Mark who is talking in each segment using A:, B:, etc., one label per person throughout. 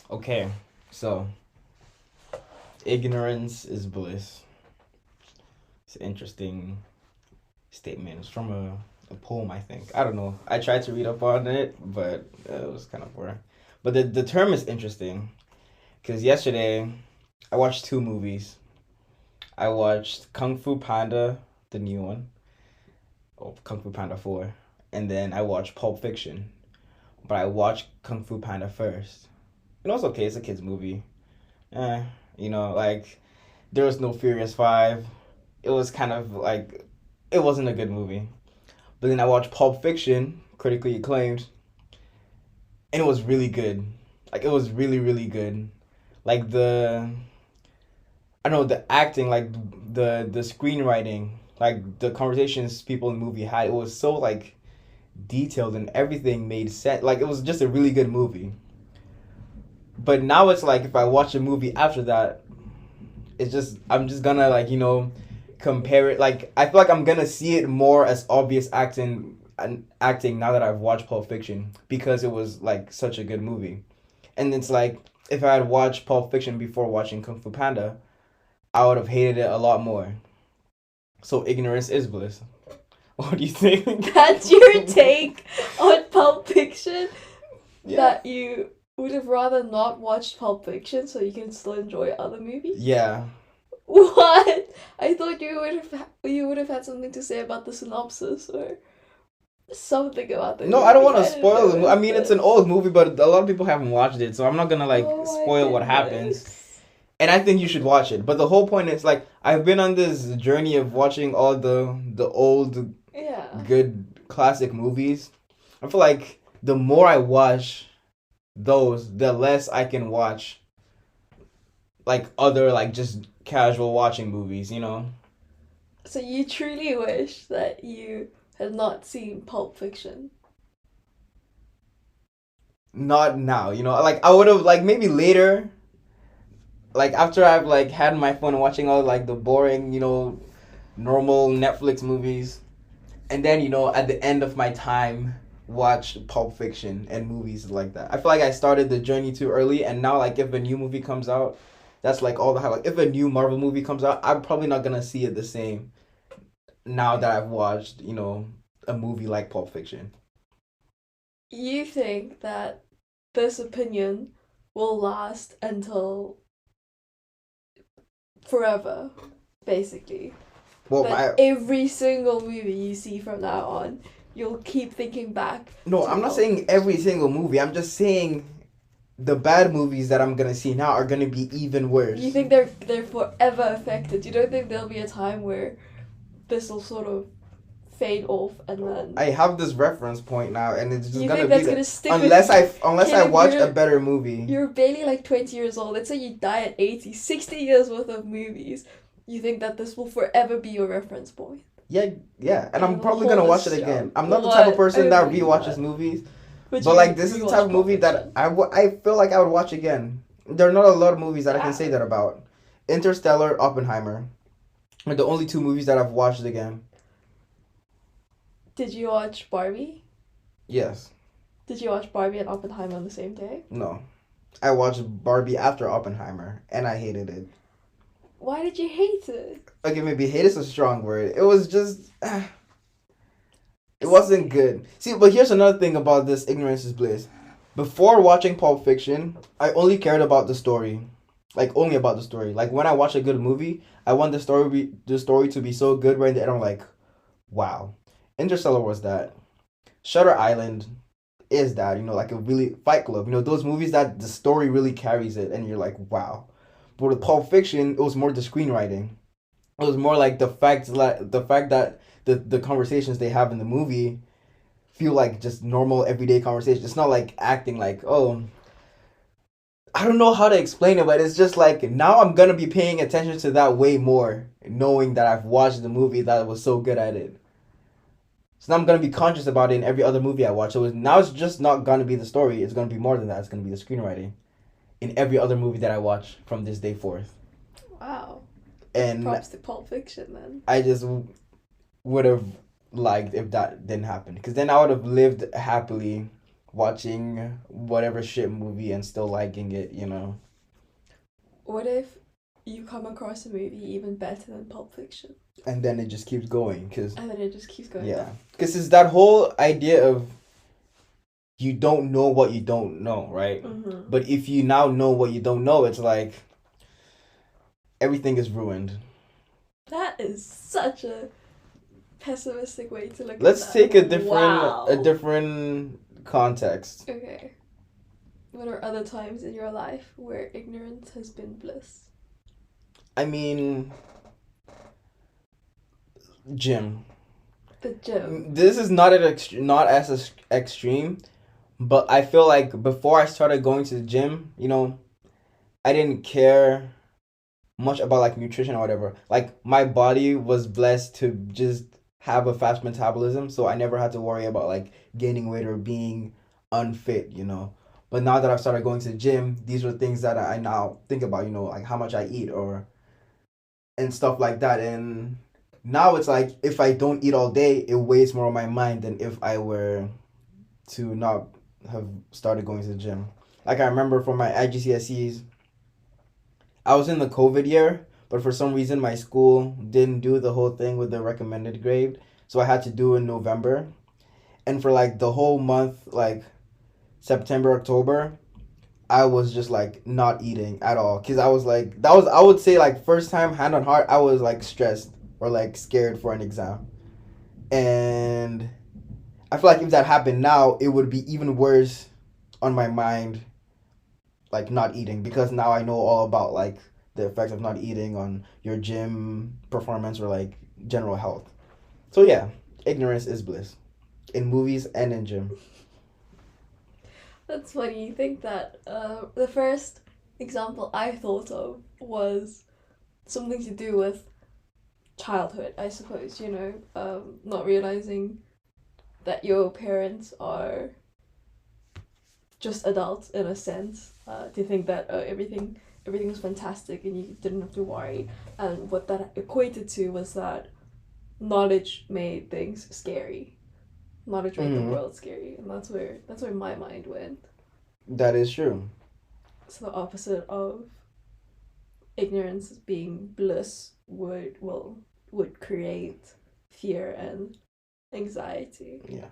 A: Okay, so ignorance is bliss. It's an interesting statement. It's from a poem, I think. I don't know. I tried to read up on it, but it was kind of boring. But the term is interesting because yesterday I watched two movies. I watched Kung Fu Panda, the new one, or Kung Fu Panda 4, and then I watched Pulp Fiction. But I watched Kung Fu Panda first. And it was okay. It's a kids movie. Eh, like there was no Furious 5. It was kind of like it wasn't a good movie. But then I watched Pulp Fiction, critically acclaimed, and it was really good. Like it was really really good. Like I don't know, the acting, like the screenwriting, like the conversations people in the movie had. It was so like detailed and everything made sense. Like it was just a really good movie. But now it's like if I watch a movie after that, it's just I'm just gonna like compare it. Like I feel like I'm gonna see it more as obvious acting now that I've watched Pulp Fiction because it was like such a good movie. And it's like if I had watched Pulp Fiction before watching Kung Fu Panda, I would have hated it a lot more. So ignorance is bliss. What do you think?
B: That's your take on Pulp Fiction?
A: Yeah.
B: That you would have rather not watched Pulp Fiction so you can still enjoy other movies?
A: Yeah.
B: What? I thought you would have had something to say about the synopsis or something about the
A: No,
B: movie.
A: I don't want to
B: didn't
A: spoil the
B: know
A: movie. I mean, it's an
B: this.
A: old movie, but a lot of people haven't watched it, so I'm not gonna like
B: Oh my
A: spoil what happens.
B: goodness.
A: And I think you should watch it. But the whole point is like I've been on this journey of watching all the old
B: Yeah.
A: good classic movies. I feel like the more I watch those, the less I can watch like other like just casual watching movies.
B: So you truly wish that you had not seen Pulp Fiction.
A: Not now. Like I would have like maybe later, like after I've like had my fun watching all like the boring, normal Netflix movies, and then at the end of my time watch Pulp Fiction and movies like that. I feel like I started the journey too early, and now like if a new movie comes out, that's like all the hype. Like if a new Marvel movie comes out, I'm probably not gonna see it the same now that I've watched a movie like Pulp Fiction.
B: You think that this opinion will last until forever, basically.
A: Well,
B: That every single movie you see from now on, you'll keep thinking back.
A: no, I'm not saying every single movie. I'm just saying the bad movies that I'm gonna see now are gonna be even worse.
B: You think they're forever affected? You don't think there'll be a time where this will sort of fade off and then
A: I have this reference point now, and it's just
B: you
A: gonna
B: think
A: be
B: that's
A: that
B: gonna stick
A: unless
B: with
A: I
B: Caleb,
A: watch a better movie.
B: You're barely like 20 years old. Let's say you die at 80, 60 years worth of movies. You think that this will forever be your reference point?
A: Yeah, yeah, and I'm
B: You'll
A: probably
B: hold
A: gonna watch
B: this
A: it again.
B: show.
A: I'm not the type of
B: What?
A: person
B: I
A: that
B: don't believe
A: rewatches
B: that.
A: movies,
B: But
A: but
B: you
A: like this is the
B: rewatch
A: type of
B: Pulp
A: movie that
B: Fiction.
A: I feel like I would watch again. There are not a lot of movies that I can say
B: Yeah.
A: that about. Interstellar, Oppenheimer are the only two movies that I've watched again.
B: Did you watch Barbie?
A: Yes,
B: Did you watch Barbie and Oppenheimer on the same day?
A: no, I watched Barbie after Oppenheimer, and I hated it.
B: Why did you hate it?
A: Okay, maybe hate is a strong word. It was just. It wasn't good. See, but here's another thing about this ignorance is bliss. Before watching Pulp Fiction, I only cared about the story. Like only about the story. Like when I watch a good movie, I want the story to be so good right in the end I'm like, wow. Interstellar was that. Shutter Island is that, like a really Fight Club. Those movies that the story really carries it and you're like, wow. But with Pulp Fiction, it was more the screenwriting. It was more like the fact that the conversations they have in the movie feel like just normal everyday conversations. It's not like acting like, oh, I don't know how to explain it, but it's just like now I'm gonna be paying attention to that way more, knowing that I've watched the movie that was so good at it. So now I'm gonna be conscious about it in every other movie I watch. So now it's just not gonna be the story. It's gonna be more than that. It's gonna be the screenwriting in every other movie that I watch from this day forth.
B: Wow.
A: And
B: Props to Pulp Fiction then.
A: I just would have liked if that didn't happen, because then I would have lived happily watching whatever shit movie and still liking it, you know.
B: What if you come across a movie even better than Pulp Fiction,
A: And then it just keeps going, cause
B: and then it just keeps going
A: yeah,
B: up?
A: cause it's that whole idea of you don't know what you don't know, right?
B: Mm-hmm.
A: But if you now know what you don't know, it's like everything is ruined.
B: That is such a pessimistic way to look at
A: Let's
B: that.
A: take a
B: Wow.
A: different context.
B: Okay. What are other times in your life where ignorance has been bliss?
A: I mean, gym.
B: The gym.
A: This is not not as extreme, but I feel like before I started going to the gym, you know, I didn't care much about like nutrition or whatever. Like my body was blessed to just have a fast metabolism, so I never had to worry about like gaining weight or being unfit, you know. But now that I've started going to the gym, these are things that I now think about, you know, like how much I eat or and stuff like that. And now it's like if I don't eat all day, it weighs more on my mind than if I were to not have started going to the gym. Like I remember for my IGCSEs, I was in the COVID year, but for some reason my school didn't do the whole thing with the recommended grade, so I had to do it in November. And for like the whole month, like September, October, I was just like not eating at all because I was like that was I would say like first time hand on heart I was like stressed or like scared for an exam, and I feel like if that happened now it would be even worse on my mind, like not eating, because now I know all about like the effects of not eating on your gym performance or like general health. So yeah, ignorance is bliss in movies and in gym.
B: That's funny. You think that the first example I thought of was something to do with childhood, I suppose, not realizing that your parents are just adults in a sense, to think that everything was fantastic and you didn't have to worry. And what that equated to was that knowledge made things scary. Knowledge made the
A: Mm-hmm.
B: world scary, and that's where my mind went.
A: That is true.
B: So the opposite of ignorance being bliss would create fear and anxiety.
A: Yeah.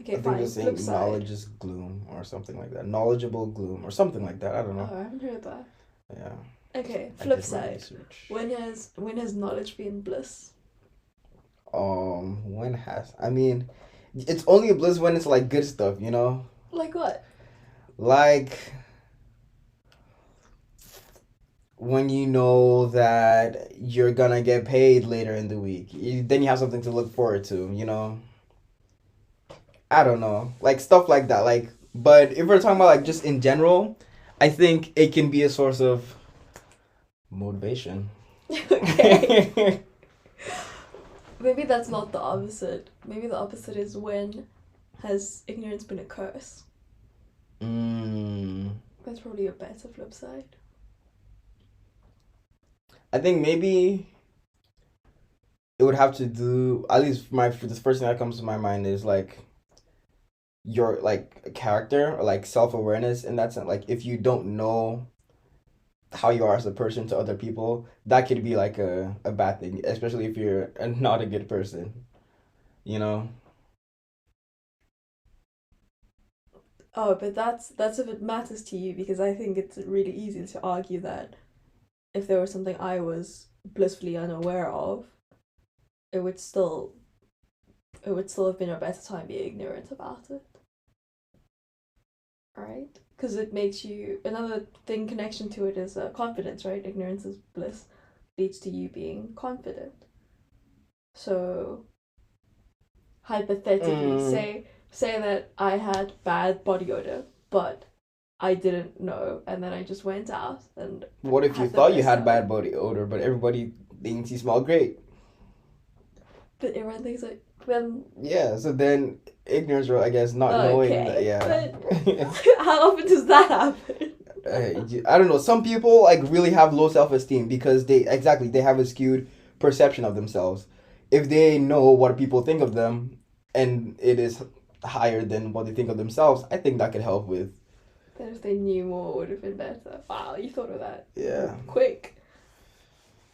B: Okay,
A: I think
B: fine.
A: just saying
B: Flip side.
A: knowledge is gloom or something like that. Knowledgeable gloom or something like that. I don't
B: Oh,
A: know.
B: I haven't heard that.
A: Yeah.
B: Okay,
A: I
B: flip
A: did my
B: side.
A: research.
B: When has knowledge been bliss?
A: When has I mean, it's only a bliss when it's like good stuff, you know?
B: Like what?
A: Like when you know that you're gonna get paid later in the week. Then you have something to look forward to, you know? I don't know. Like stuff like that. Like, but if we're talking about like just in general, I think it can be a source of motivation.
B: Okay. Maybe that's not the opposite. Maybe the opposite is when has ignorance been a curse?
A: mm,
B: That's probably a better flip side.
A: I think maybe it would have to do, at least my the first thing that comes to my mind is like your like character or like self-awareness in that sense. Like if you don't know how you are as a person to other people, that could be like a bad thing, especially if you're not a good person, you know.
B: Oh, but that's if it matters to you, because I think it's really easy to argue that if there was something I was blissfully unaware of, it would still it would still have been a better time being ignorant about it, right? Because it makes you another thing connection to it is confidence, right? Ignorance is bliss leads to you being confident. So hypothetically,
A: Mm,
B: say that I had bad body odor, but I didn't know, and then I just went out and
A: what if you
B: had the
A: thought you
B: best
A: had bad
B: time.
A: body odor, but everybody thinks you smell great?
B: But everyone thinks like, then
A: Yeah, so then ignorance, or I guess not knowing that,
B: okay,
A: yeah.
B: but how often does that happen?
A: I don't know. Some people like really have low self esteem because they have a skewed perception of themselves. If they know what people think of them, and it is higher than what they think of themselves, I think that could help with.
B: Then if they knew more, it would have been better. Wow, you thought of that.
A: Yeah.
B: Quick.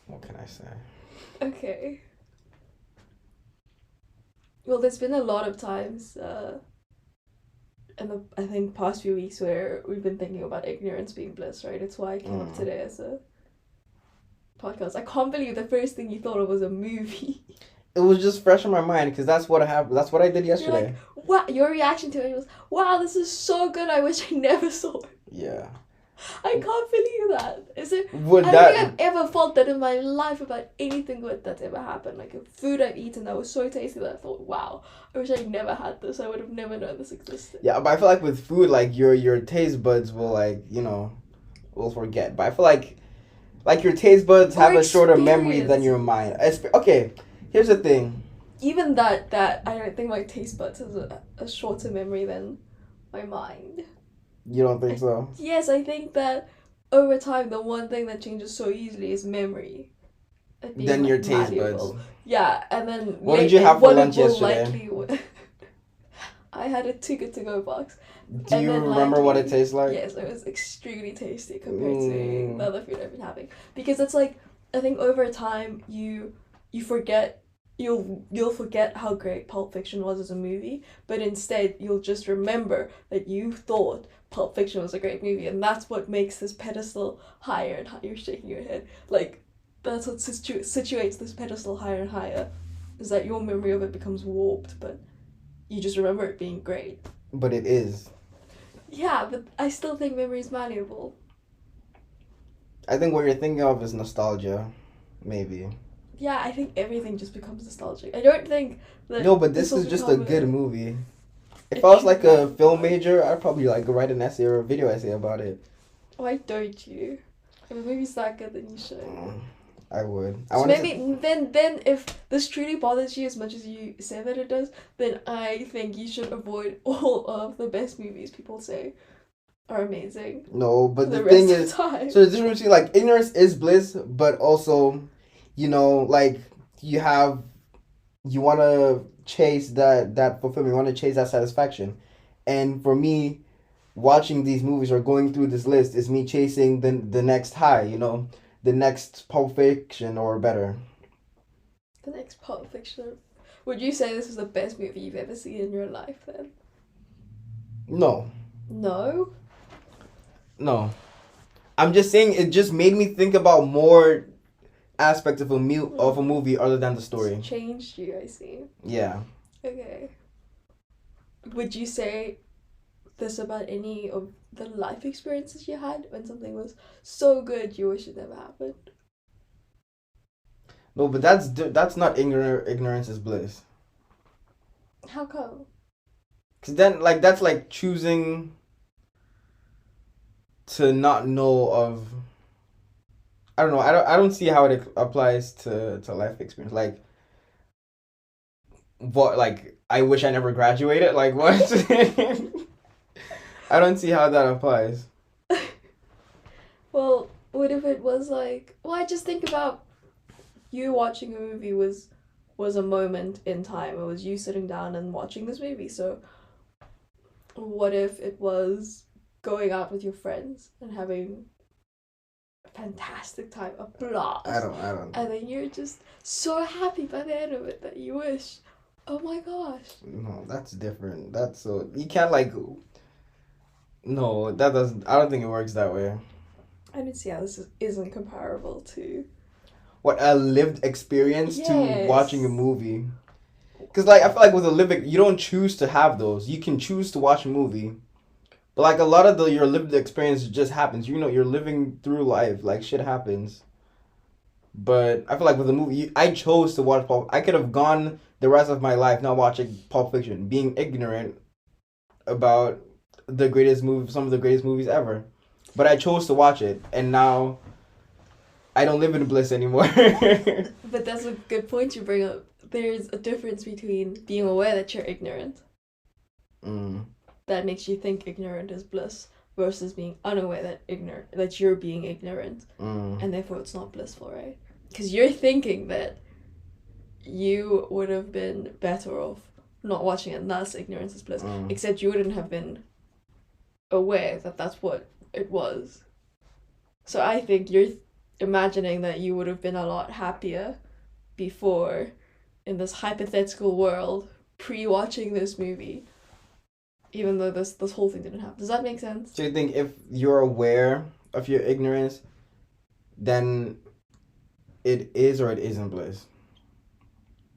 A: What can I say?
B: Okay. Well, there's been a lot of times in the, I think, past few weeks where we've been thinking about ignorance being bliss, right? It's why I came up today as a podcast. I can't believe the first thing you thought of was a movie.
A: It was just fresh in my mind because that's what happened. That's what I did
B: You're
A: yesterday.
B: like, wow, your reaction to it was, wow, this is so good. I wish I never saw it.
A: Yeah.
B: I can't believe that. Is it?
A: Would
B: I
A: that?
B: don't think I've ever felt that in my life about anything good that's ever happened. Like a food I've eaten that was so tasty that I thought, wow, I wish I never had this. I would have never known this existed.
A: Yeah, but I feel like with food, like your taste buds will will forget. But I feel like your taste buds have a shorter memory than your mind. Okay, here's the thing.
B: Even that I don't think my taste buds has a shorter memory than my mind.
A: You don't think so?
B: Yes, I think that over time the one thing that changes so easily is memory.
A: Then your taste buds.
B: Yeah, and then
A: what did you have for lunch yesterday?
B: I had a Too Good To Go box.
A: Do you remember what it tastes like?
B: Yes, it was extremely tasty compared to the other food I've been having. Because it's like, I think over time you forget, you'll forget how great Pulp Fiction was as a movie, but instead you'll just remember that you thought Pulp Fiction was a great movie, and that's what makes this pedestal higher and higher. You're shaking your head. Like, that's what situates this pedestal higher and higher, is that your memory of it becomes warped, but you just remember it being great.
A: But it is.
B: Yeah, but I still think memory is malleable.
A: I think what you're thinking of is nostalgia, maybe.
B: Yeah, I think everything just becomes nostalgic. I don't think that.
A: No, but this is just a good movie. If I was like a film major, I'd probably like write an essay or a video essay about it.
B: Why don't you? If a movie's that good, then you should.
A: I would.
B: So maybe then if this truly bothers you as much as you say that it does, then I think you should avoid all of the best movies people say are amazing.
A: No, but the thing is, so the difference between like ignorance is bliss, but also, like you want to chase that fulfillment, you want to chase that satisfaction, and for me, watching these movies or going through this list is me chasing the next high, the next Pulp Fiction or better.
B: The next Pulp Fiction. Would you say this is the best movie you've ever seen in your life then?
A: No.
B: No?
A: No. I'm just saying it just made me think about more aspects of a movie other than the story.
B: It's changed you, I see.
A: Yeah.
B: Okay. Would you say this about any of the life experiences you had when something was so good you wish it never happened?
A: No, but that's not ignorance is bliss.
B: How come?
A: Because then, like, that's like choosing to not know of. I don't know. I don't see how it applies to life experience. Like, what? Like, I wish I never graduated. Like, what? I don't see how that applies.
B: Well, what if it was like? Well, I just think about you watching a movie was a moment in time. It was you sitting down and watching this movie. So, what if it was going out with your friends and having a fantastic time, a blast?
A: I don't.
B: And then you're just so happy by the end of it that you wish, oh my gosh.
A: No, that's different. That's so you can't like. No, that doesn't. I don't think it works that way.
B: I don't see how this isn't comparable to.
A: What, a lived experience
B: Yes.
A: to watching a movie? Because, like, I feel like with a lived, you don't choose to have those. You can choose to watch a movie. But, like, a lot of your lived experience just happens. You're living through life. Like, shit happens. But I feel like with a movie, I chose to watch Pulp. I could have gone the rest of my life not watching Pulp Fiction, being ignorant about some of the greatest movies ever. But I chose to watch it, and now I don't live in bliss anymore.
B: But that's a good point you bring up. There's a difference between being aware that you're ignorant. That makes you think ignorant is bliss, versus being unaware that you're being ignorant, and therefore it's not blissful, right? Because you're thinking that you would have been better off not watching it, and that's ignorance is bliss.
A: Mm.
B: Except you wouldn't have been aware that that's what it was. So I think you're imagining that you would have been a lot happier before in this hypothetical world pre-watching this movie, even though this whole thing didn't happen. Does that make sense?
A: So you think if you're aware of your ignorance, then it is or it isn't bliss?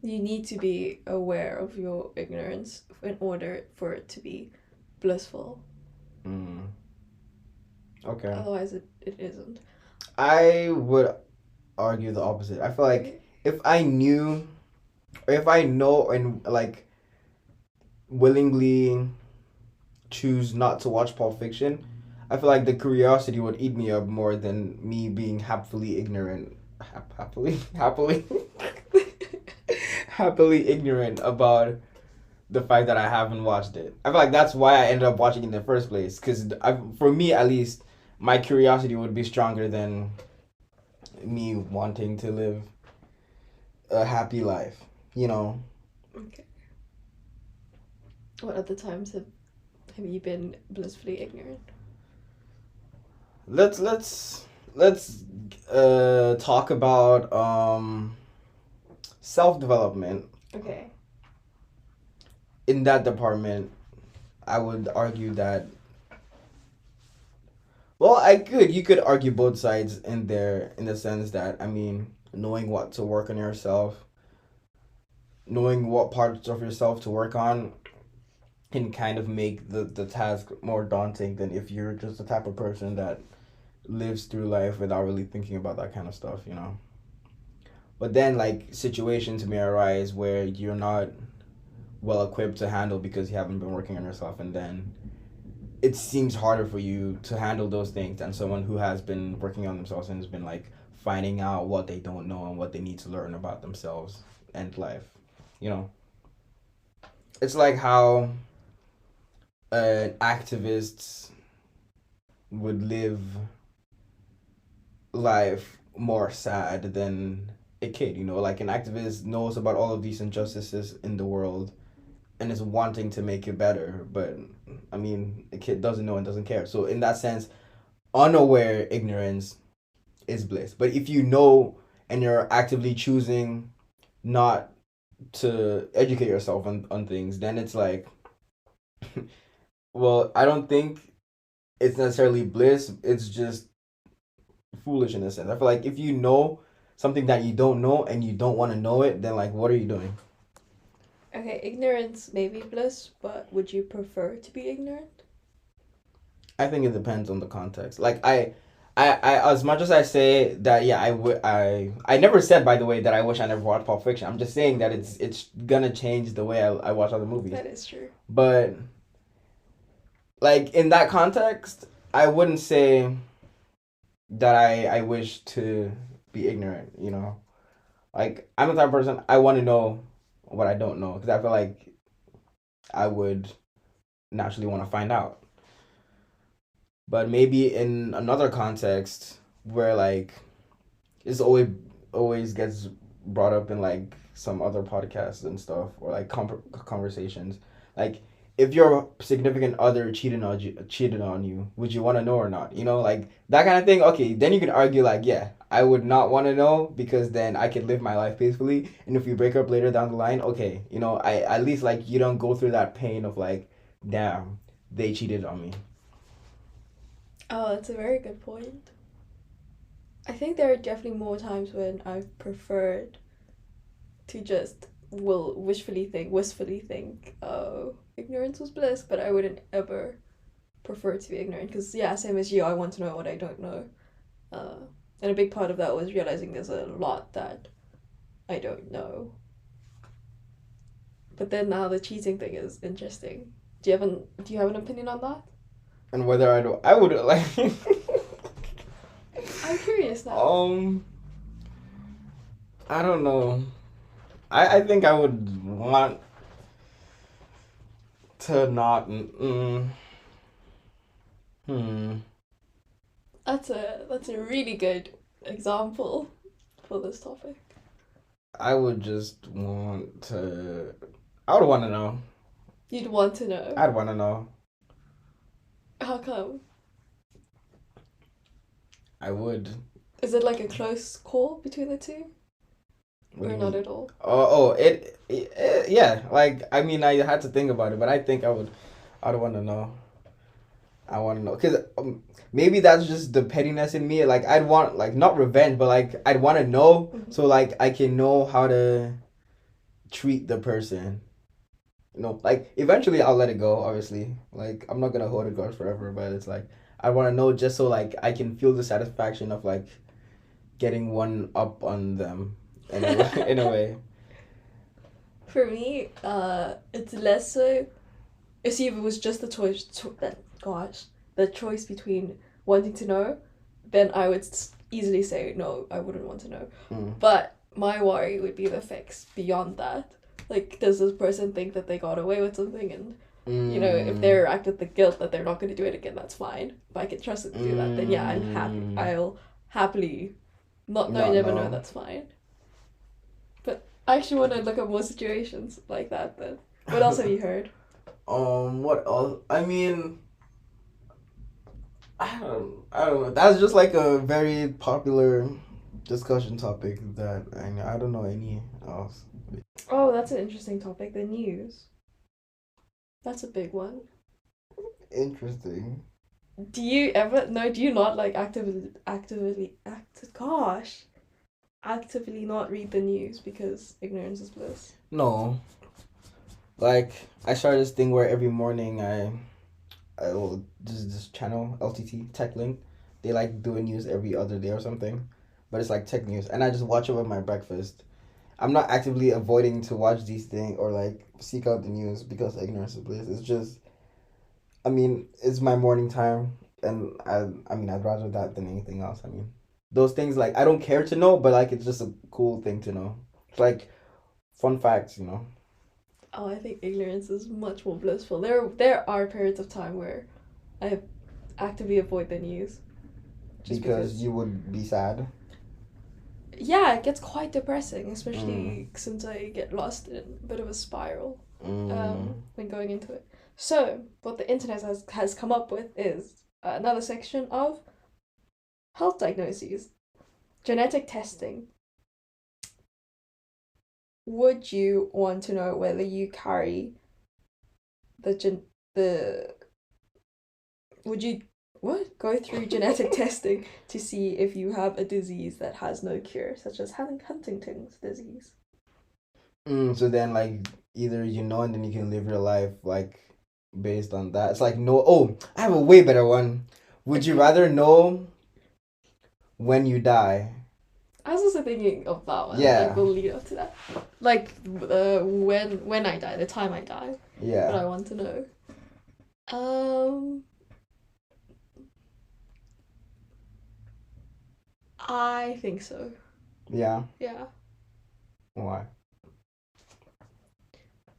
B: You need to be aware of your ignorance in order for it to be blissful.
A: Mm. Okay.
B: Otherwise, it isn't.
A: I would argue the opposite. I feel like if I knew, or if I know and like willingly choose not to watch Pulp Fiction, I feel like the curiosity would eat me up more than me being happily ignorant. Happily happily ignorant about the fact that I haven't watched it. I feel like that's why I ended up watching it in the first place. Because for me, at least, my curiosity would be stronger than me wanting to live a happy life. You know.
B: Okay. What other times have you been blissfully ignorant?
A: Let's talk about self-development.
B: Okay.
A: In that department, I would argue that, well, you could argue both sides in there, in the sense that, I mean, knowing what to work on yourself, knowing what parts of yourself to work on can kind of make the task more daunting than if you're just the type of person that lives through life without really thinking about that kind of stuff, you know. But then, like, situations may arise where you're not well equipped to handle because you haven't been working on yourself, and then it seems harder for you to handle those things than someone who has been working on themselves and has been like finding out what they don't know and what they need to learn about themselves and life, you know. It's like how an activist would live life more sad than a kid, you know. Like, an activist knows about all of these injustices in the world and is wanting to make it better, but I mean, a kid doesn't know and doesn't care. So in that sense, unaware ignorance is bliss. But if you know and you're actively choosing not to educate yourself on things, then it's like, well, I don't think it's necessarily bliss. It's just foolish in a sense. I feel like if you know something that you don't know and you don't want to know it, then like, what are you doing?
B: Okay, ignorance may be bliss, but would you prefer to be ignorant?
A: I think it depends on the context. Like, I as much as I say that, yeah, I never said, by the way, that I wish I never watched Pulp Fiction. I'm just saying that it's gonna change the way I watch other movies.
B: That is true.
A: But like, in that context, I wouldn't say that I wish to be ignorant. You know, like, I'm the type of person, I want to know what I don't know, because I feel like I would naturally want to find out. But maybe in another context where, like, it's always gets brought up in like some other podcasts and stuff, or like conversations, like, if your significant other cheated on you, would you want to know or not? You know, like, that kind of thing. Okay, then you can argue like, yeah, I would not want to know, because then I could live my life peacefully, and if we break up later down the line, okay, you know, I at least, like, you don't go through that pain of like, damn, they cheated on me.
B: Oh, that's a very good point. I think there are definitely more times when I've preferred to just wishfully think, oh, ignorance was bliss, but I wouldn't ever prefer to be ignorant, because, yeah, same as you, I want to know what I don't know. Uh, and a big part of that was realizing there's a lot that I don't know. But then now the cheating thing is interesting. Do you have an opinion on that?
A: And whether I would like.
B: I'm curious now.
A: I don't know. I think I would want to not. Hmm.
B: That's a really good example for this topic.
A: I would just want to. I would want to know.
B: You'd want to know.
A: I'd want to know.
B: How come?
A: I would.
B: Is it like a close call between the two?
A: What do
B: Or
A: you
B: not
A: mean?
B: at all?
A: Yeah. Like, I mean, I had to think about it, but I think I would. I'd want to know. I want to know because maybe that's just the pettiness in me. Like, I'd want like not revenge, but like I'd want to know so like I can know how to treat the person. You know, like eventually I'll let it go. Obviously, like I'm not gonna hold a grudge forever, but it's like I want to know just so like I can feel the satisfaction of like getting one up on them in a way, in a way.
B: For me, it's less so. See, if it was just the choice, the choice between wanting to know, then I would easily say no. I wouldn't want to know. But my worry would be the effects beyond that. Like, does this person think that they got away with something, and you know, if they're act with the guilt that they're not going to do it again, that's fine. If I can trust it to do that, then yeah, I'm happy. I'll happily not know, never know. That's fine. But I actually want to look at more situations like that. Then, what else have you heard?
A: What else? I mean, I don't know. That's just like a very popular discussion topic that I don't know any else.
B: Oh, that's an interesting topic. The news. That's a big one.
A: Interesting.
B: Do you ever? No, do you not like actively not read the news because ignorance is bliss?
A: No, like I started this thing where every morning I will this channel LTT Tech Link. They like do a news every other day or something, but it's like tech news, and I just watch it with my breakfast. I'm not actively avoiding to watch these things or like seek out the news because ignorance is bliss. It's just, I mean, it's my morning time, and I mean, I'd rather that than anything else. I mean, those things like I don't care to know, but like it's just a cool thing to know. It's like fun facts, you know.
B: Oh, I think ignorance is much more blissful. There are periods of time where I actively avoid the news.
A: Because you would be sad.
B: Yeah, it gets quite depressing, especially since I get lost in a bit of a spiral when going into it. So, what the internet has come up with is another section of health diagnoses, genetic testing. Would you want to know whether you carry would you go through genetic testing to see if you have a disease that has no cure, such as having Huntington's disease?
A: So then like either you know and then you can live your life like based on that. It's like no. Oh, I have a way better one. Would you rather know when you die?
B: I was also thinking of that one.
A: Yeah.
B: Like, we'll lead up to that. Like, when I die, the time I die.
A: Yeah.
B: What I want to know. I think so.
A: Yeah.
B: Yeah.
A: Why?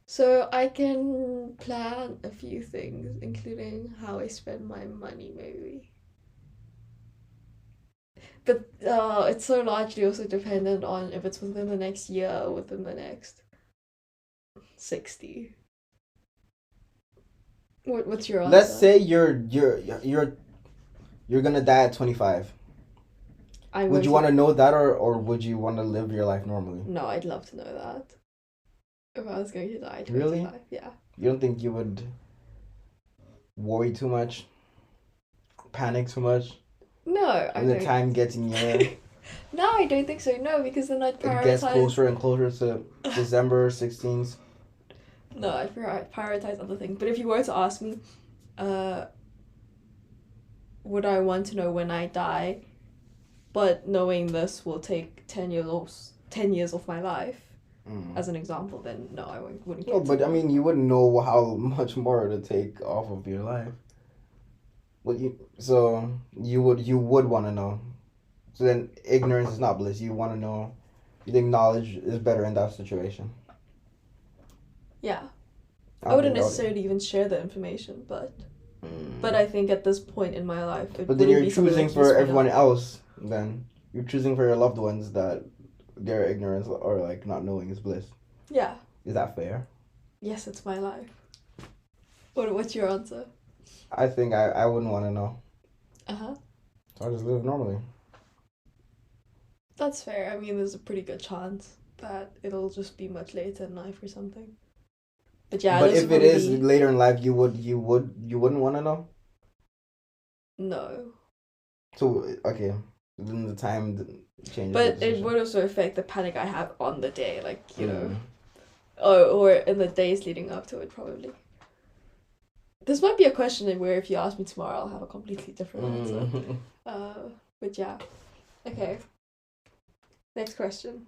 B: So I can plan a few things, including how I spend my money, maybe. But it's so largely also dependent on if it's within the next year or within the next 60. What's your answer?
A: Let's say you're gonna die at 25. Would you want to know that or would you want to live your life normally?
B: No, I'd love to know that. If I was going to die at 25.
A: Really?
B: Yeah.
A: You don't think you would worry too much? Panic too much?
B: No, I don't.
A: When the time gets near.
B: No, I don't think so. No, because then I'd prioritize.
A: It gets closer and closer to December 16th.
B: No, I'd prioritize other things. But if you were to ask me, would I want to know when I die? But knowing this will take 10 years off my life, as an example, then no, I wouldn't.
A: No, but I mean, you wouldn't know how much more to take off of your life. So you would want to know. So then ignorance is not bliss. You want to know. You think knowledge is better in that situation.
B: Yeah. I wouldn't necessarily even share the information, but I think at this point in my life,
A: but then you're choosing for everyone else. Then you're choosing for your loved ones that their ignorance or like not knowing is bliss.
B: Yeah.
A: Is that fair?
B: Yes, it's my life. What's your answer?
A: I think I wouldn't want to know.
B: Uh-huh.
A: So I'll just live normally.
B: That's fair. I mean, there's a pretty good chance that it'll just be much later in life or something. But yeah,
A: But
B: those
A: if
B: would
A: it
B: probably
A: is
B: be...
A: later in life, you wouldn't want to know.
B: No.
A: So okay, then the time changes the
B: But it
A: decision.
B: would also affect the panic I have on the day, like, you know.
A: Mm.
B: Or in the days leading up to it, probably. This might be a question where if you ask me tomorrow, I'll have a completely different answer. But yeah. Okay. Next question.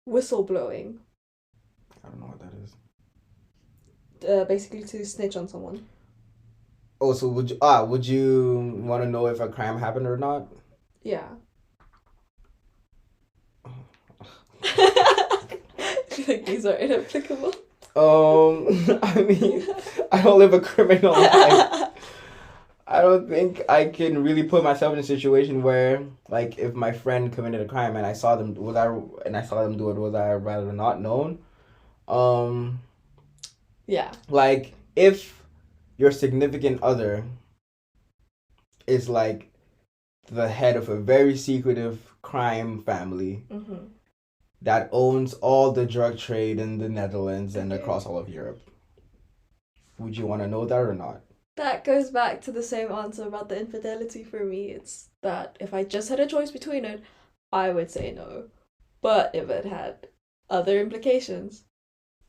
B: Whistleblowing.
A: I don't know what that is.
B: Basically to snitch on someone.
A: Oh, so would you want to know if a crime happened or not?
B: Yeah. Like these are inapplicable.
A: I mean, I don't live a criminal life. I don't think I can really put myself in a situation where, like, if my friend committed a crime and I saw them, I saw them do it, was I rather not known? Um,
B: Yeah.
A: like if your significant other is like the head of a very secretive crime family
B: Mm-hmm.
A: that owns all the drug trade in the Netherlands and
B: Okay.
A: across all of Europe, would you want to know that or not?
B: That goes back to the same answer about the infidelity for me. It's that if I just had a choice between it, I would say no. But if it had other implications,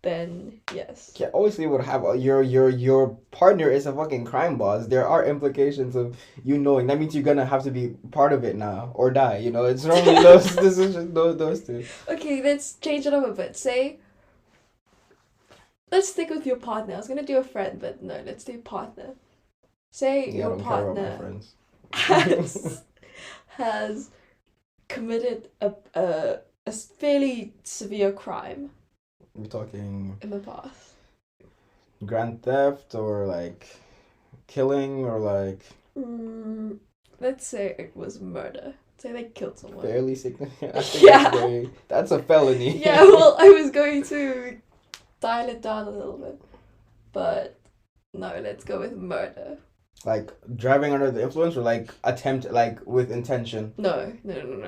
B: then yes.
A: Yeah, obviously, would have your partner is a fucking crime boss. There are implications of you knowing. That means you're gonna have to be part of it now or die. You know, it's normally those decisions, those two.
B: Okay, let's change it up a bit. Let's stick with your partner. I was gonna do a friend, but no, let's do partner. Say
A: Yeah, I
B: your
A: don't care about my
B: partner
A: friends.
B: has committed a fairly severe crime
A: We're talking
B: in the past.
A: grand theft or like killing or like
B: Let's say it was murder. Say they killed someone.
A: fairly significant. I think
B: Yeah.
A: that's a felony.
B: Yeah, well, I was going to dial it down a little bit. But no, let's go with murder.
A: Like driving under the influence or like attempt like with intention.
B: No,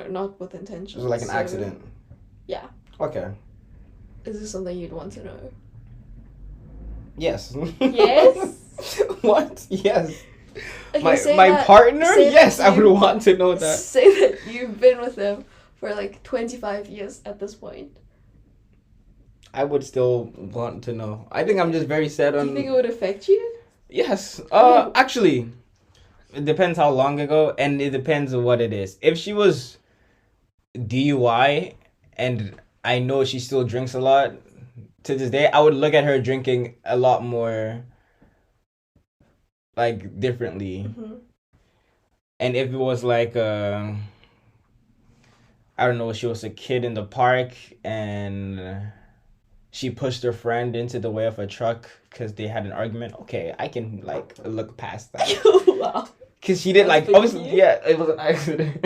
B: not with intention.
A: Just like an accident.
B: Yeah.
A: Okay.
B: Is this something you'd want to know?
A: Yes.
B: Yes?
A: What? Yes.
B: Okay,
A: my partner?
B: say
A: Yes,
B: that
A: I would want to know that.
B: Say that you've been with them for like 25 years at this point.
A: I would still want to know. I think I'm just very set
B: Do
A: on.
B: you think it would affect you?
A: Yes. Actually, it depends how long ago, and it depends on what it is. If she was DUI, and I know she still drinks a lot to this day, I would look at her drinking a lot more, like differently.
B: Mm-hmm.
A: And if it was like I don't know, she was a kid in the park and she pushed her friend into the way of a truck because they had an argument. Okay, I can like look past that.
B: Wow.
A: Because she did like obviously yeah, it was an accident.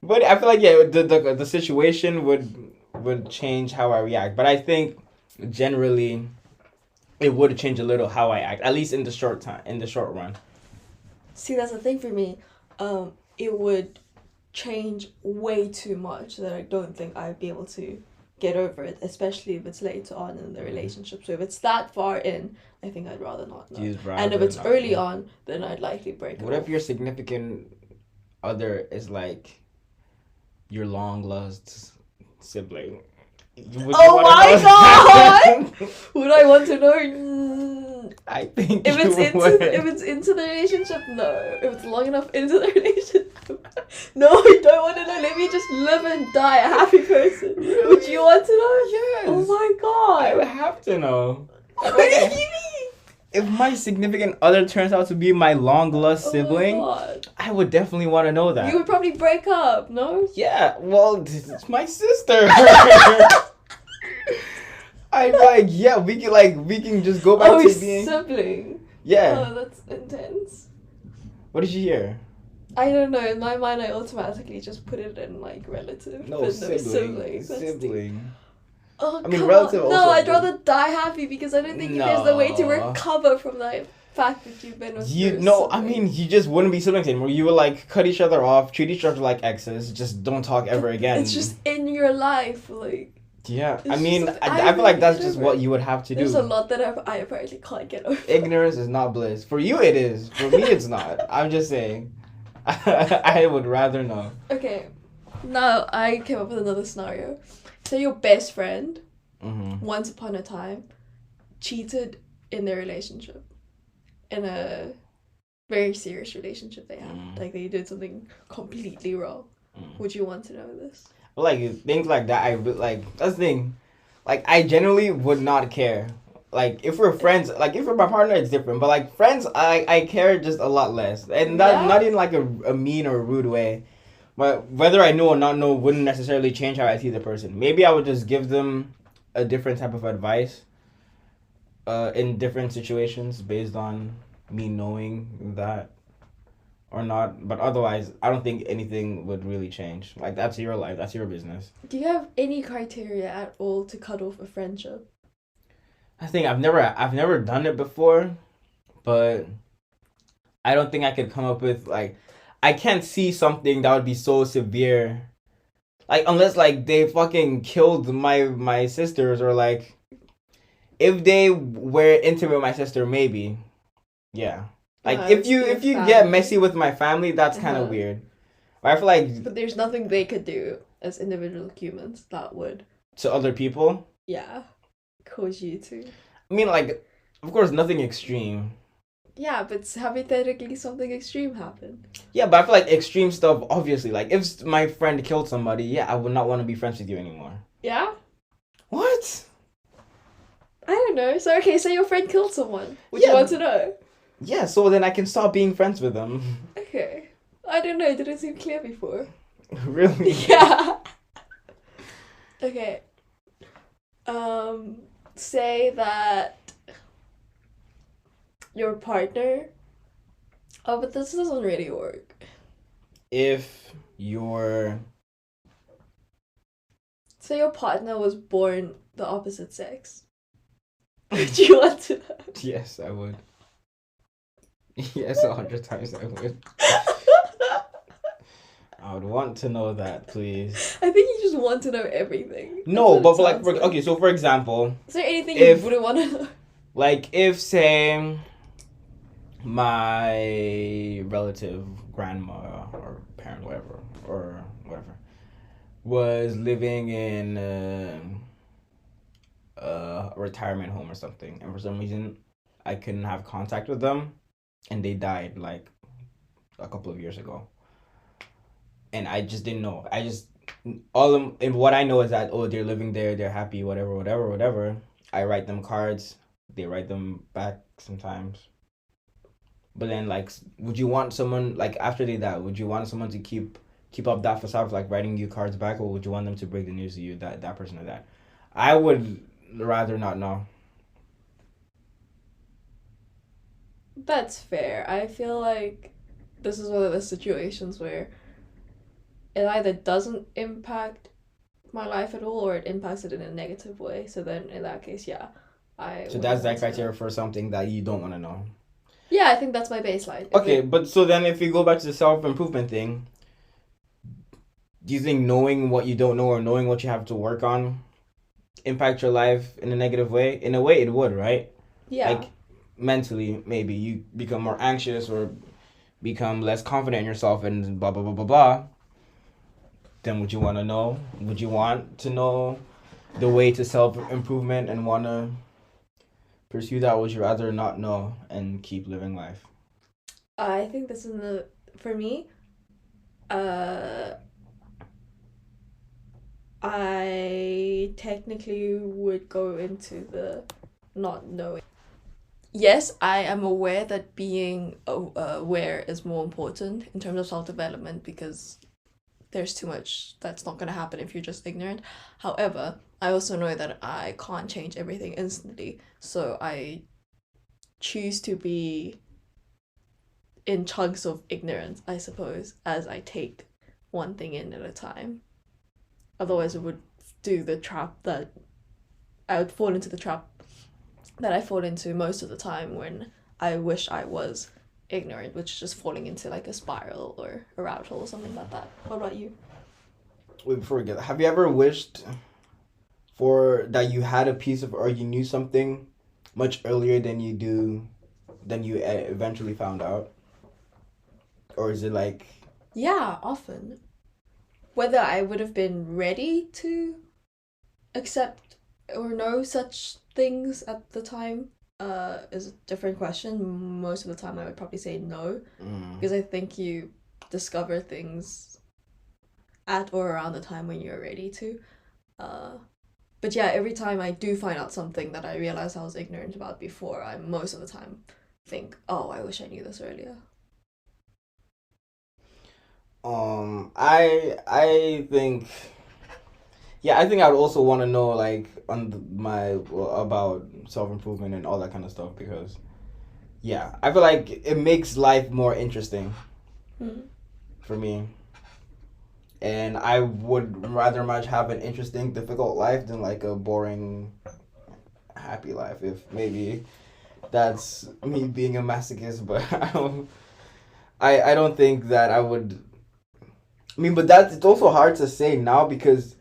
A: But I feel like yeah, the situation would change how I react. But I think generally it would change a little how I act, at least in the short run.
B: See, that's the thing for me. It would change way too much that I don't think I'd be able to get over it, especially if it's later on in the relationship. So if it's that far in, I think I'd rather not know. And if it's early on, then I'd likely break it.
A: What if your significant other is like your long lost sibling?
B: Oh my god! Would I want to know?
A: I think
B: if
A: would.
B: If it's into the relationship, no. If it's long enough into the relationship, no. I don't want to know. Let me just live and die a happy person. Really? Would you want to know?
A: Yes.
B: Oh my god!
A: I would have to know.
B: What do you mean?
A: If my significant other turns out to be my long lost sibling, I would definitely want to know that.
B: You would probably break up, no?
A: Yeah, well, it's my sister. I'm like, yeah, we can just go back to being
B: sibling.
A: Yeah.
B: Oh, that's intense.
A: What did you hear?
B: I don't know. In my mind, I automatically just put it in like relative,
A: No,
B: but no
A: sibling.
B: sibling. That's deep.
A: Sibling.
B: Oh
A: I mean,
B: come
A: relative
B: on! No,
A: also,
B: I'd
A: but
B: rather die happy because I don't think there's a way to
A: no.
B: recover from that fact that you've been with
A: You
B: your
A: no, I
B: sibling.
A: mean, you just wouldn't be siblings anymore. You would like cut each other off, treat each other like exes, just don't talk ever
B: But
A: again.
B: it's just in your life, like.
A: Yeah, I
B: It's
A: mean,
B: just
A: I feel like
B: can't
A: that's
B: get
A: just
B: over
A: what
B: it.
A: you would have to
B: There's a
A: do.
B: lot that I apparently can't get over.
A: Ignorance is not bliss. For you, it is. For me, it's not. I'm just saying. I would rather know.
B: Okay, now I came up with another scenario. Say your best friend,
A: Mm-hmm.
B: once upon a time, cheated in their relationship, in a very serious relationship they had.
A: Mm.
B: Like they did something completely wrong.
A: Mm.
B: Would you want to know this?
A: Like things like that, like that's the thing. Like I generally would not care. Like if we're friends, like if we're my partner, it's different. But like friends, I care just a lot less, and that
B: Yeah?
A: not in like a mean or rude way. But whether I know or not know wouldn't necessarily change how I see the person. Maybe I would just give them a different type of advice. In different situations based on me knowing that or not. But otherwise, I don't think anything would really change. Like that's your life, that's your business.
B: Do you have any criteria at all to cut off a friendship?
A: I think I've never done it before, but I don't think I could come up with like I can't see something that would be so severe. Like unless like they fucking killed my sisters or like if they were intimate with my sister maybe. Yeah. Like if you
B: Your
A: if you get
B: family.
A: messy with my family, that's kind of
B: Uh-huh.
A: weird. But I feel like
B: But there's nothing they could do as individual humans that would,
A: to other people,
B: yeah, cause you to.
A: I mean like of course nothing extreme.
B: Yeah, but hypothetically something extreme happened.
A: Yeah, but I feel like extreme stuff obviously like if my friend killed somebody, yeah, I would not want to be friends with you anymore.
B: Yeah?
A: What?
B: I don't know. So okay, say your friend killed someone. Would you
A: Yeah.
B: want to know?
A: Yeah, so then I can stop being friends with them.
B: Okay. I don't know, it didn't seem clear before.
A: Really?
B: Yeah. Okay. Say that your partner. Oh, but this doesn't really work.
A: If you're
B: Say your partner was born the opposite sex. Would you want to know?
A: yes, I would. Yes, 100 times I would. I would want to know that, please.
B: I think you just want to know everything.
A: No,
B: That's
A: but
B: what it
A: like,
B: sounds
A: okay, so for example,
B: Is there anything
A: if-
B: you wouldn't want to know?
A: like if say my relative grandma or parent whatever or whatever was living in a retirement home or something and for some reason I couldn't have contact with them and they died like a couple of years ago and I just didn't know. I just all of, and what I know is that oh they're living there, they're happy, whatever. I write them cards, they write them back sometimes. But then like would you want someone like after they die, would you want someone to keep up that facade of like writing you cards back or would you want them to break the news to you that that person or that? I would rather not know.
B: That's fair. I feel like this is one of the situations where it either doesn't impact my life at all or it impacts it in a negative way. So then in that case, yeah, I
A: So
B: would
A: that's
B: want
A: that
B: to
A: criteria
B: know.
A: for something that you don't want to know.
B: Yeah, I think that's my baseline. If
A: Okay,
B: it-
A: but so then if we go back to the self-improvement thing, do you think knowing what you don't know or knowing what you have to work on impact your life in a negative way? In a way it would, right?
B: yeah.
A: Like mentally maybe you become more anxious or become less confident in yourself and blah blah blah blah blah. Then would you want to know? Would you want to know the way to self-improvement and want to pursue that? Or would you rather not know and keep living life?
B: I think this is for me, uh, I technically would go into the not knowing. Yes, I am aware that being aware is more important in terms of self-development because there's too much that's not going to happen if you're just ignorant. However, I also know that I can't change everything instantly, so I choose to be in chunks of ignorance, I suppose, as I take one thing in at a time. Otherwise, it would do the trap that I would fall into the trap that I fall into most of the time when I wish I was ignorant, which is just falling into like a spiral or a rabbit hole or something like that. What about you?
A: Wait, before we get, have you ever wished for that you had a piece of, or you knew something much earlier than you eventually found out? Or is it like,
B: Yeah, often. Whether I would have been ready to accept or know such things at the time is a different question. Most of the time, I would probably say no, because I think you discover things at or around the time when you're ready to. Uh, but yeah, every time I do find out something that I realize I was ignorant about before, I most of the time think, oh, I wish I knew this earlier.
A: I think, yeah, I think I would also want to know like about self improvement and all that kind of stuff because yeah, I feel like it makes life more interesting
B: Mm.
A: for me, and I would rather much have an interesting, difficult life than like a boring, happy life. If maybe that's me being a masochist, but I don't think that I would. I mean, but that's it's also hard to say now because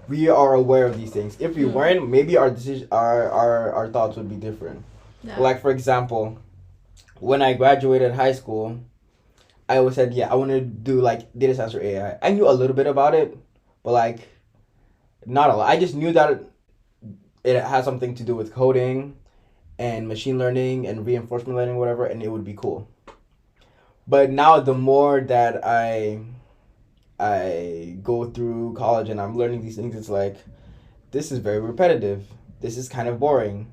A: we are aware of these things. If we
B: Mm.
A: weren't, maybe our decision, our thoughts would be different.
B: Yeah.
A: Like for example, when I graduated high school, I always said, yeah, I want to do like data science or AI. I knew a little bit about it, but like not a lot. I just knew that it has something to do with coding and machine learning and reinforcement learning, whatever, and it would be cool. But now the more that I go through college and I'm learning these things, it's like this is very repetitive. This is kind of boring.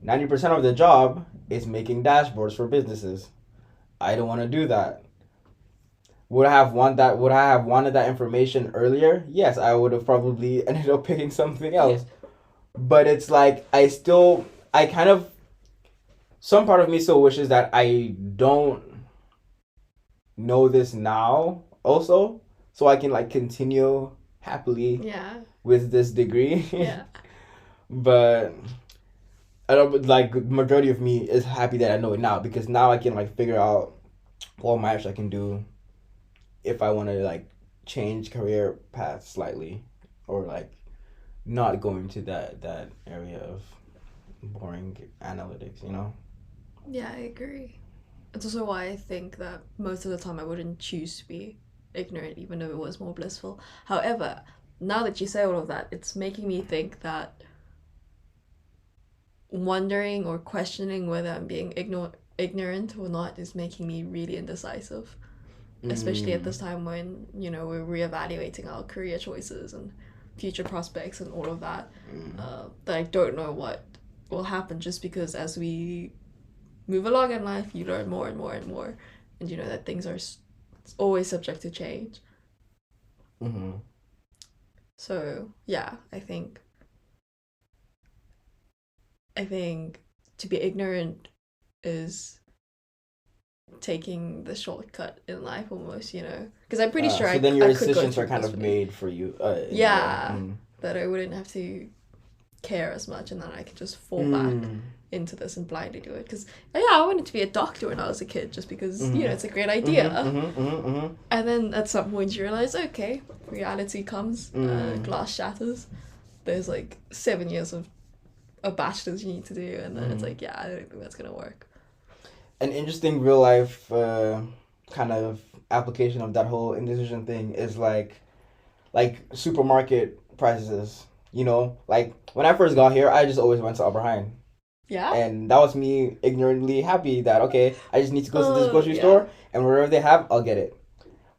A: 90% of the job is making dashboards for businesses. I don't want to do that. Would I have wanted that information earlier? Yes, I would have probably ended up picking something else. But it's like I kind of some part of me still wishes that I don't know this now also so I can like continue happily
B: Yeah.
A: with this degree.
B: Yeah.
A: But I don't like majority of me is happy that I know it now because now I can like figure out what match I can do if I want to like change career path slightly or like not going to that area of boring analytics, you know?
B: Yeah, I agree. It's also why I think that most of the time I wouldn't choose to be ignorant, even if it was more blissful. However, now that you say all of that, it's making me think that wondering or questioning whether I'm being ignorant or not is making me really indecisive. Especially at this time when, you know, we're reevaluating our career choices and future prospects and all of that. That I don't know what will happen just because as we move along in life, you learn more and more and more. And you know that things are always subject to change.
A: Mm-hmm.
B: So, yeah, I think to be ignorant is taking the shortcut in life almost, you know, because I'm pretty sure
A: so then your
B: I could go
A: decisions
B: through
A: are kind of
B: blissfully.
A: made for you.
B: Yeah, that I wouldn't have to care as much and then I could just fall back into this and blindly do it. Because, yeah, I wanted to be a doctor when I was a kid just because, you know, it's a great idea. And then at some point you realize, okay, reality comes, glass shatters. There's like 7 years of a bachelor's you need to do, and then it's like, yeah, I don't think that's going to work.
A: An interesting real life kind of application of that whole indecision thing is like supermarket prices. You know, like when I first got here, I just always went to Upper Hine.
B: Yeah.
A: And that was me ignorantly happy that okay, I just need to go to this grocery store and wherever they have, I'll get it.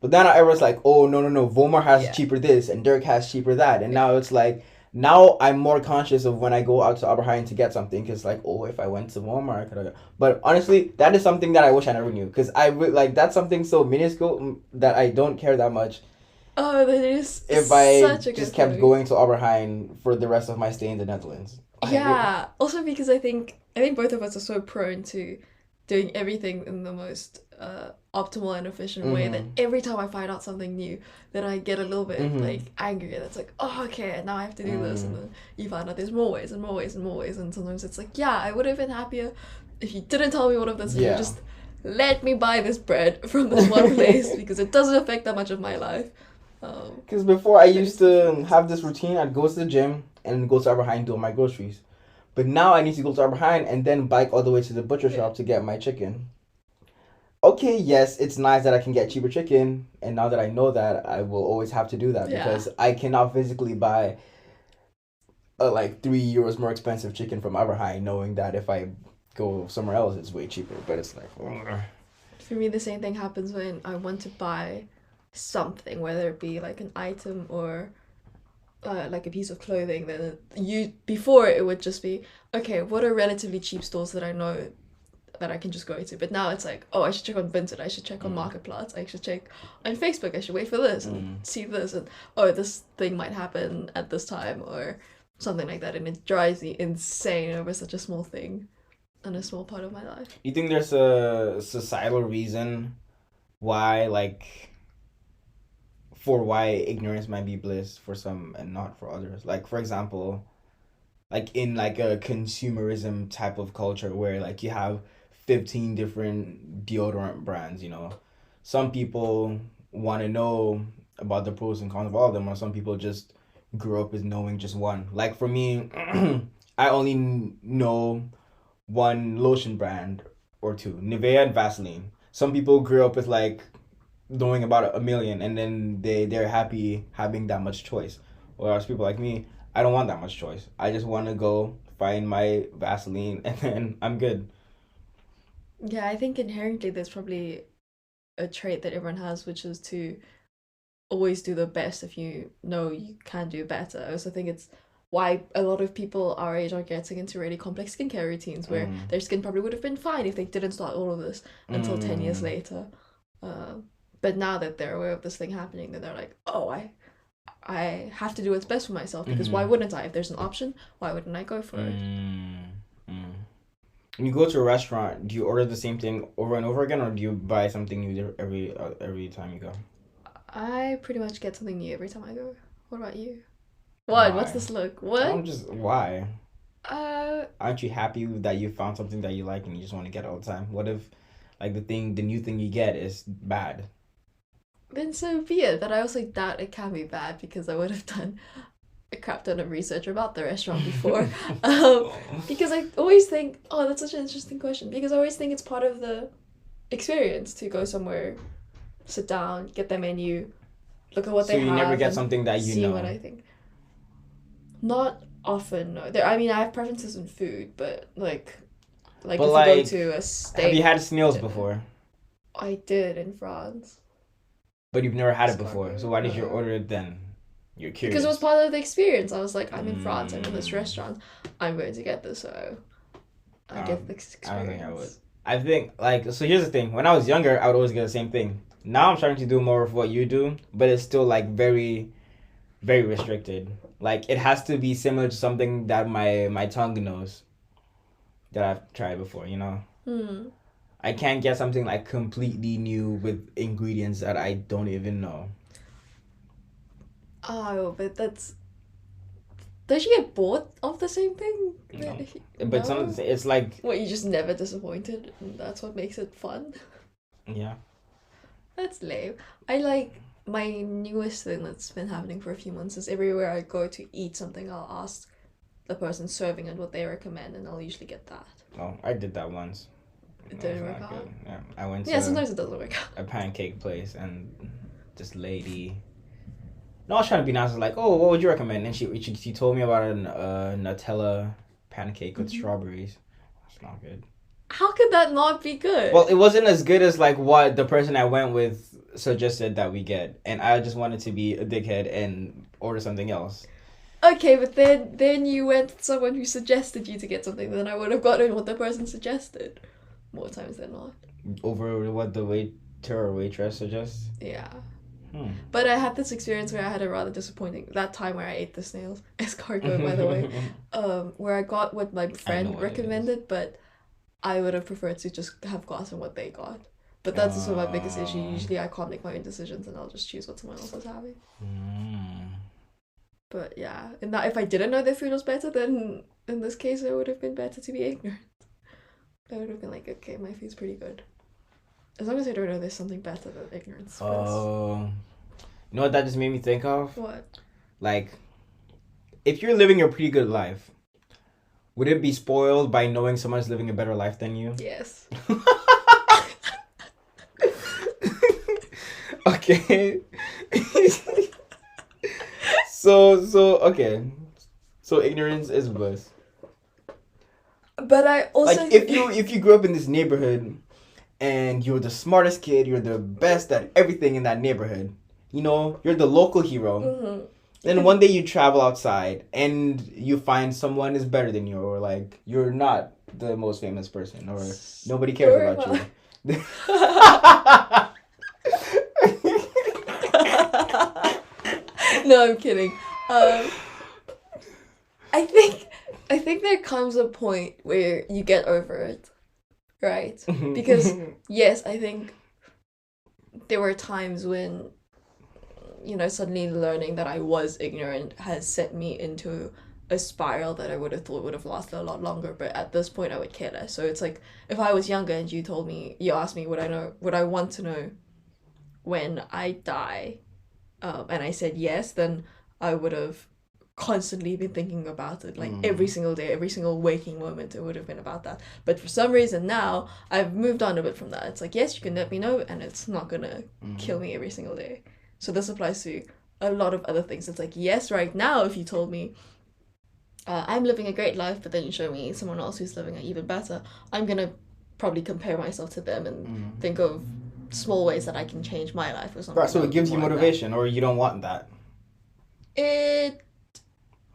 A: But then I was like, oh no, Volmar has cheaper this and Dirk has cheaper that, and now it's like now I'm more conscious of when I go out to Aberheim to get something because like oh if I went to Walmart I could have. But honestly, that is something that I wish I never knew because like that's something so minuscule that I don't care that much.
B: Oh, that is
A: if I
B: such a good
A: just kept
B: point.
A: going to Aberheim for the rest of my stay in the Netherlands.
B: Yeah, also because I think both of us are so prone to doing everything in the most optimal and efficient way, that every time I find out something new, then I get a little bit like angry, and it's like, oh, okay, now I have to do this, and then you find out there's more ways and more ways and more ways, and sometimes it's like, yeah, I would have been happier if you didn't tell me all of this, and you just let me buy this bread from this one place because it doesn't affect that much of my life.
A: Because before I used to have this routine, I'd go to the gym and go to Arbor and do all my groceries. But now I need to go to Arbor and then bike all the way to the butcher shop to get my chicken. Okay, yes, it's nice that I can get cheaper chicken, and now that I know that, I will always have to do that because I cannot physically buy a like €3 more expensive chicken from Arbor, knowing that if I go somewhere else, it's way cheaper. But it's like, ugh.
B: For me, the same thing happens when I want to buy something, whether it be like an item or like a piece of clothing. Then before it would just be, okay, what are relatively cheap stores that I know that I can just go to? But now it's like, oh, I should check on Vinted, I should check on Marketplace, I should check on Facebook, I should wait for this and see this, and oh, this thing might happen at this time or something like that, and it drives me insane over such a small thing and a small part of my life.
A: You think there's a societal reason why, like, for why ignorance might be bliss for some and not for others? Like, for example, like in like a consumerism type of culture where like you have 15 different deodorant brands, some people want to know about the pros and cons of all of them, or some people just grew up with knowing just one. Like for me, I only know one lotion brand or two, Nivea and Vaseline. Some people grew up with like knowing about a million, and then they're happy having that much choice. Whereas people like me, I don't want that much choice. I just want to go find my Vaseline and then I'm good.
B: Yeah, I think inherently there's probably a trait that everyone has, which is to always do the best if you know you can do better. I also think it's why a lot of people our age are getting into really complex skincare routines where their skin probably would have been fine if they didn't start all of this until 10 years later. But now that they're aware of this thing happening, then they're like, oh, I have to do what's best for myself, because why wouldn't I? If there's an option, why wouldn't I go for it?
A: When you go to a restaurant, do you order the same thing over and over again, or do you buy something new every time you go?
B: I pretty much get something new every time I go. What about you? What?
A: Why?
B: What's this look? What?
A: I'm just, why?
B: Uh,
A: Aren't you happy that you found something that you like and you just want to get it all the time? What if, like, the new thing you get is bad?
B: then so be it. But I also doubt it can be bad, because I would have done a crap ton of research about the restaurant before. Because I always think, oh, that's such an interesting question. Because I always think it's part of the experience to go somewhere, sit down, get their menu, look at what they have.
A: So you never get something that you
B: see
A: know.
B: What I think. Not often, no. I mean, I have preferences in food, but like
A: But
B: if you
A: like,
B: go to a steak.
A: have you had snails
B: dinner.
A: before?
B: I did in France.
A: But you've never had it
B: Escargot.
A: before. So why did you order it then? You're curious.
B: Because it was part of the experience. I was like, I'm in France, I'm in this restaurant, I'm going to get this, so I get this experience.
A: I don't think I would. I think, like, so here's the thing. When I was younger, I would always get the same thing. Now I'm starting to do more of what you do, but it's still, like, very, very restricted. Like, it has to be similar to something that my tongue knows that I've tried before, I can't get something, like, completely new with ingredients that I don't even know.
B: Oh, but that's... Don't you get bored of the same thing?
A: No.
B: No?
A: But it's like...
B: What, you just never disappointed, and that's what makes it fun?
A: Yeah.
B: That's lame. I like... My newest thing that's been happening for a few months is everywhere I go to eat something, I'll ask the person serving it what they recommend, and I'll usually get that.
A: Oh, I did that once.
B: It didn't work out.
A: Good. Yeah, I went to
B: sometimes it doesn't work out.
A: a pancake place, and this lady... No, I was trying to be nice. I was like, oh, what would you recommend? And she told me about a Nutella pancake with strawberries. It's not good.
B: How could that not be good?
A: Well, it wasn't as good as like what the person I went with suggested that we get, and I just wanted to be a dickhead and order something else.
B: Okay, but then you went with someone who suggested you to get something, then I would have gotten what the person suggested. More times than not.
A: Over what the waiter or waitress suggests?
B: Yeah. But I had this experience where I had a rather disappointing... That time where I ate the snails. Escargot, by the way. Where I got what my friend recommended, but I would have preferred to just have gotten what they got. But that's also my biggest issue. Usually I can't make my own decisions and I'll just choose what someone else is having. But yeah, and that if I didn't know that food was better, then in this case it would have been better to be ignorant. I would have been like, okay, my food's pretty good. As long as I don't know there's something better than ignorance.
A: You know what that just made me think of?
B: What?
A: Like, if you're living a pretty good life, would it be spoiled by knowing someone's living a better life than you?
B: Yes.
A: Okay. Okay. So ignorance is bliss.
B: But I also
A: like if you grew up in this neighborhood and you're the smartest kid, you're the best at everything in that neighborhood. You know, you're the local hero.
B: Mm-hmm.
A: Then one day you travel outside and you find someone is better than you, or like you're not the most famous person, or nobody cares about you.
B: No, I'm kidding. I think there comes a point where you get over it, right? Because yes, I think there were times when, you know, suddenly learning that I was ignorant has sent me into a spiral that I would have thought would have lasted a lot longer. But at this point, I would care less. So it's like if I was younger and you asked me, would I want to know when I die, and I said yes, then I would have constantly been thinking about it, like every single day, every single waking moment, it would have been about that. But for some reason now I've moved on a bit from that. It's like, yes, you can let me know and it's not gonna kill me every single day. So this applies to a lot of other things. It's like, yes, right now if you told me I'm living a great life, but then you show me someone else who's living it even better, I'm gonna probably compare myself to them and think of small ways that I can change my life or something.
A: Right, so it gives you motivation, or you don't want that?
B: It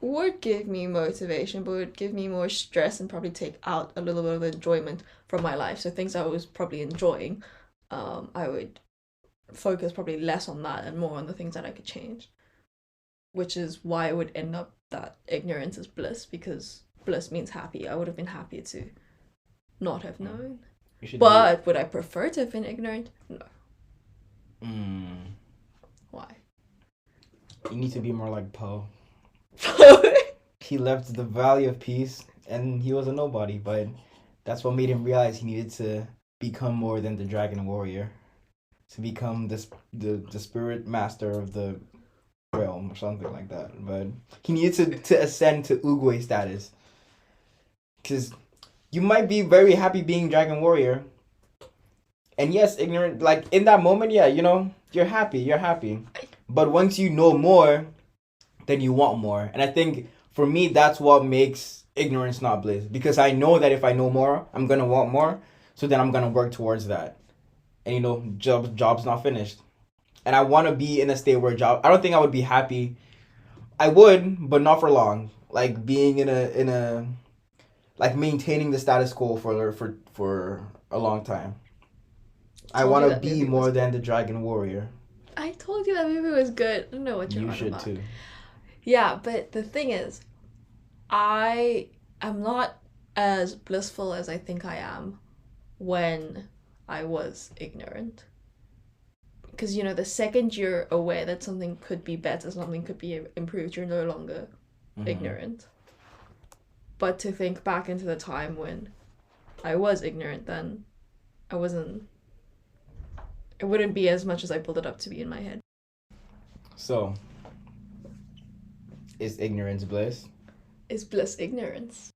B: would give me motivation, but it would give me more stress and probably take out a little bit of enjoyment from my life. So things I was probably enjoying, I would focus probably less on that and more on the things that I could change. Which is why it would end up that ignorance is bliss, because bliss means happy. I would have been happier to not have known. But would I prefer to have been ignorant? No. Why?
A: You need to be more like Poe. He left the Valley of Peace and he was a nobody, but that's what made him realize he needed to become more than the dragon warrior, to become the spirit master of the realm or something like that. But he needed to ascend to Oogway status, because you might be very happy being dragon warrior, and yes, ignorant, like in that moment, yeah, you know, you're happy, but once you know more, then you want more. And I think for me that's what makes ignorance not bliss, because I know that if I know more, I'm gonna want more, so then I'm gonna work towards that. And you know, job's not finished, and I want to be in a state where I don't think I would be happy. I would, but not for long. Like being in a like maintaining the status quo for a long time. I want to be more than the dragon warrior.
B: I told you that movie was good. I don't know what you're on about. You should too. Yeah, but the thing is, I am not as blissful as I think I am when I was ignorant. Because, you know, the second you're aware that something could be better, something could be improved, you're no longer ignorant. But to think back into the time when I was ignorant, then it wouldn't be as much as I pulled it up to be in my head.
A: So, is ignorance bliss?
B: Is bliss ignorance?